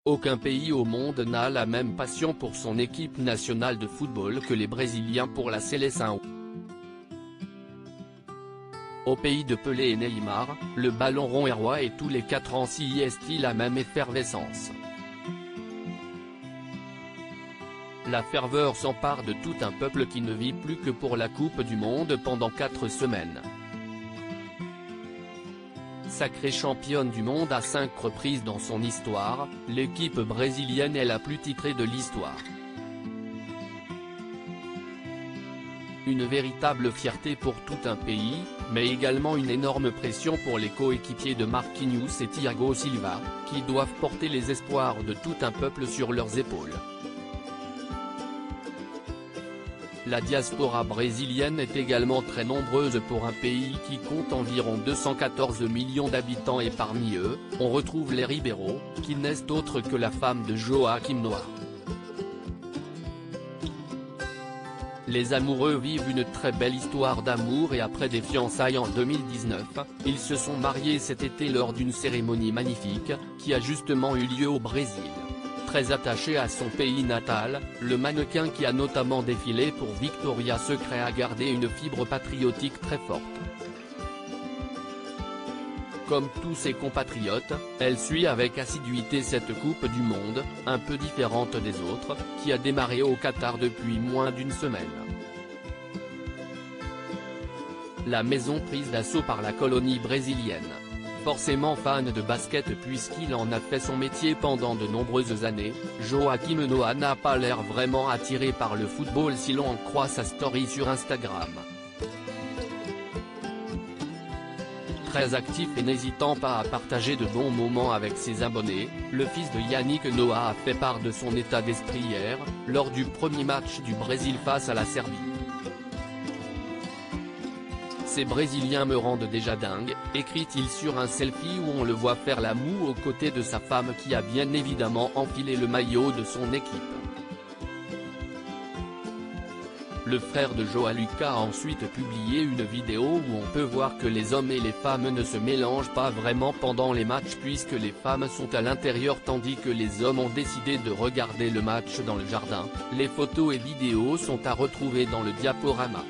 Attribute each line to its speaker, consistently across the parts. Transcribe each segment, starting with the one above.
Speaker 1: Aucun pays au monde n'a la même passion pour son équipe nationale de football que les Brésiliens pour la Seleção. Au pays de Pelé et Neymar, le ballon rond est roi et tous les 4 ans s'y est-il la même effervescence. La ferveur s'empare de tout un peuple qui ne vit plus que pour la Coupe du Monde pendant 4 semaines. Sacrée championne du monde à 5 reprises dans son histoire, l'équipe brésilienne est la plus titrée de l'histoire. Une véritable fierté pour tout un pays, mais également une énorme pression pour les coéquipiers de Marquinhos et Thiago Silva, qui doivent porter les espoirs de tout un peuple sur leurs épaules. La diaspora brésilienne est également très nombreuse pour un pays qui compte environ 214 millions d'habitants et parmi eux, on retrouve les Ribeiro, qui n'est autre que la femme de Joaquim Noah. Les amoureux vivent une très belle histoire d'amour et après des fiançailles en 2019, ils se sont mariés cet été lors d'une cérémonie magnifique, qui a justement eu lieu au Brésil. Très attaché à son pays natal, le mannequin qui a notamment défilé pour Victoria's Secret a gardé une fibre patriotique très forte. Comme tous ses compatriotes, elle suit avec assiduité cette Coupe du Monde, un peu différente des autres, qui a démarré au Qatar depuis moins d'une semaine. La maison prise d'assaut par la colonie brésilienne. Forcément fan de basket puisqu'il en a fait son métier pendant de nombreuses années, Joaquim Noah n'a pas l'air vraiment attiré par le football si l'on en croit sa story sur Instagram. Très actif et n'hésitant pas à partager de bons moments avec ses abonnés, le fils de Yannick Noah a fait part de son état d'esprit hier, lors du premier match du Brésil face à la Serbie. Ces Brésiliens me rendent déjà dingue, écrit-il sur un selfie où on le voit faire la moue aux côtés de sa femme qui a bien évidemment enfilé le maillot de son équipe. Le frère de João Lucas a ensuite publié une vidéo où on peut voir que les hommes et les femmes ne se mélangent pas vraiment pendant les matchs puisque les femmes sont à l'intérieur tandis que les hommes ont décidé de regarder le match dans le jardin. Les photos et vidéos sont à retrouver dans le diaporama.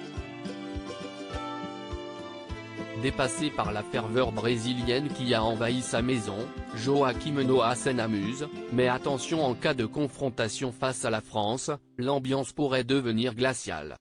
Speaker 1: Dépassé par la ferveur brésilienne qui a envahi sa maison, Joaquim Noah s'en amuse, mais attention en cas de confrontation face à la France, l'ambiance pourrait devenir glaciale.